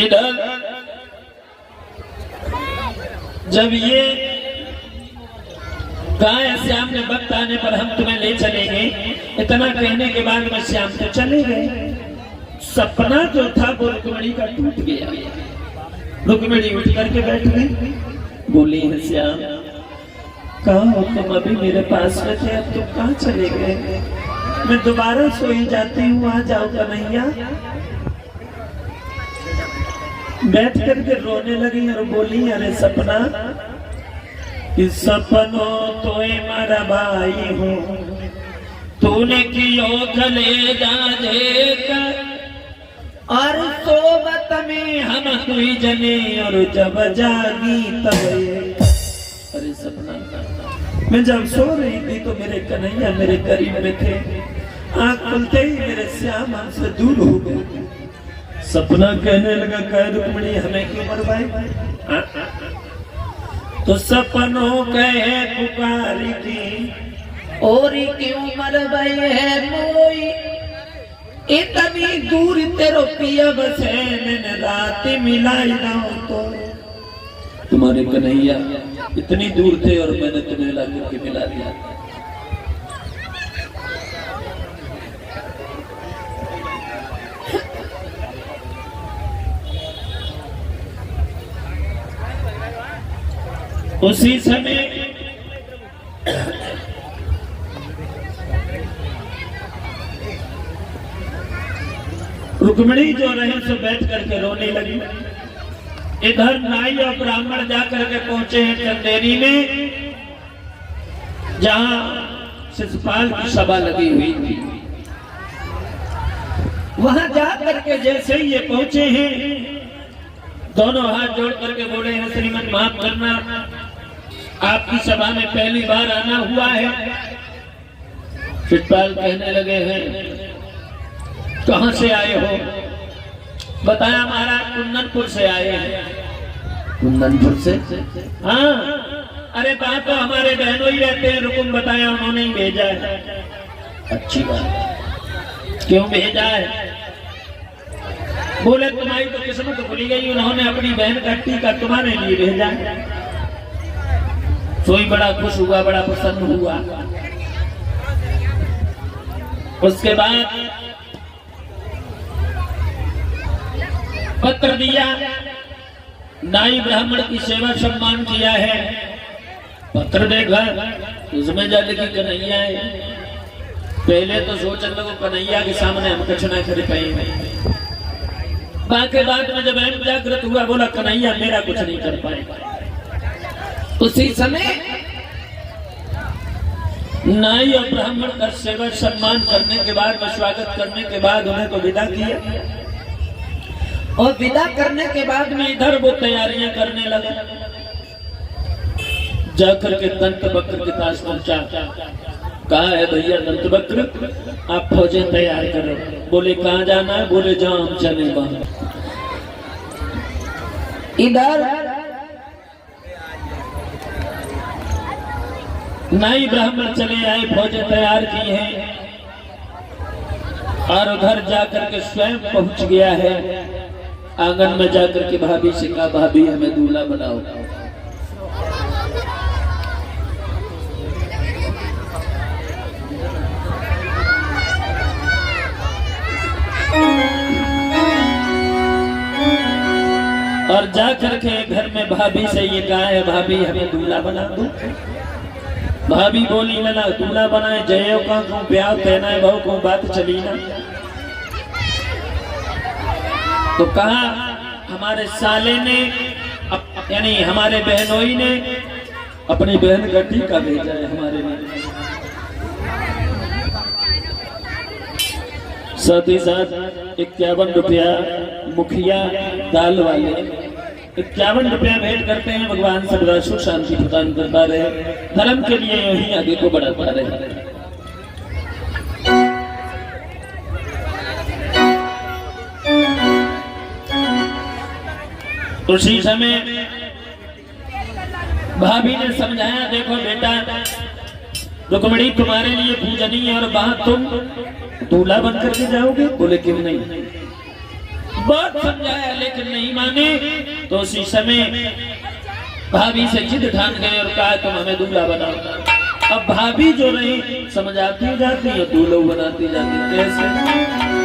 इधर जब ये गाय श्याम ने वक्त आने पर हम तुम्हें ले चलेंगे, इतना कहने के बाद में श्याम तो चले गए। सपना जो था वो रुक्मिणी का टूट गया। रुक्मिणी उठ करके बैठ गई, बोली है श्याम कहाँ हो तुम? अभी मेरे पास में थे, अब तुम कहाँ चले गए? मैं दोबारा सोई जाती हूँ, आ जाओ कन्हैया। बैठ करके रोने लगी और बोली अरे सपना, कि सपनों तोय मारा भाई हो, तूने कियो खले जाजे और सोबत में हम कोई जने और जब जागी तब। अरे सपना, मैं जब सो रही थी तो मेरे कन्हैया मेरे करीब में थे, आंख खुलते ही मेरे श्याम हमसे दूर हो गए। सपना कहने लगा कह रुक्मिणी हमें क्यों मरवाए? तो सपनों कहे पुकारी की और क्यों मरवाए है मोई, इतनी दूर तेरो पिया बसे मैंने रात मिलाई ना हो। तो तुम्हारे कन्हैया इतनी दूर थे और मैंने तुम्हें ला करके मिला दिया। उसी समय रुक्मिणी जो रहे सो बैठ करके रोने लगी। इधर नाई और ब्राह्मण जाकर के पहुंचे हैं चंदेरी में, जहां शिशुपाल की सभा लगी हुई थी। वहां जाकर के जैसे ही ये पहुंचे हैं, दोनों हाथ जोड़ करके बोले हैं श्रीमन माफ करना, आपकी सभा में पहली बार आना हुआ है। शिशुपाल कहने लगे हैं कहां से आए हो? बताया महाराज कुंदनपुर से आए हैं। कुंदनपुर से? हाँ। अरे वहां तो हमारे बहनों ही रहते हैं, रुकुम बताया उन्होंने ही भेजा है। अच्छी बात, क्यों भेजा है? बोले तुम्हारी तो किस्मत खुली गई, उन्होंने अपनी बहन का टीका तुम्हारे लिए भेजा है। सोई बड़ा खुश हुआ, बड़ा प्रसन्न हुआ। उसके बाद पत्र दिया, नाई ब्राह्मण की सेवा सम्मान किया है। पत्र देखा उसमें जा लिखी कन्हैया है। पहले तो सोचने लगो कन्हैया के सामने हम कुछ न कर पाएंगे, बाकी बाद में जब हम जागृत हुआ बोला कन्हैया मेरा कुछ नहीं कर पाएगा। उसी समय नाई और ब्राह्मण का सेवा सम्मान करने के बाद, स्वागत करने के बाद उन्हें तो विदा किया। और विदा करने के बाद में इधर वो तैयारियां करने लगा। जाकर के दंतवक्र के पास पहुंचा, कहा है भैया दंतवक्र आप फौजें तैयार करो। बोले कहाँ जाना है? बोले जहां हम चले वहां। इधर नाई ब्राह्मण चले आए, फौजें तैयार की हैं और उधर जाकर के स्वयं पहुंच गया है। आंगन में जाकर के भाभी से कहा भाभी हमें दूल्हा बनाओ। और जाकर के घर में भाभी से ये कहा है भाभी हमें दूल्हा बना दो। भाभी बोली ना दूल्हा बनाए जयो का को ब्याह कहना है बहु को बात चली ना। तो कहा हमारे साले ने यानी हमारे बहनोई ने अपनी बहन का टीका भेजा है हमारे लिए। साथ ही साथ 51 रुपया मुखिया दाल वाले 51 रुपया भेंट करते हैं। भगवान सर्वदा सुख शांति प्रदान करता रहे, धर्म के लिए यही आगे को बढ़ाता रहे। उसी समय भाभी ने समझाया देखो बेटा रुक्मिणी तुम्हारे लिए पूजनीय और वहां तुम दूल्हा बन करके जाओगे। बोले क्यों नहीं, बहुत समझाया लेकिन नहीं माने। तो उसी समय भाभी से जिद ठान गए और कहा तुम हमें दूल्हा बनाओ। अब भाभी जो रही समझाती जाती है, दूल्हा बनाती जाती। कैसे?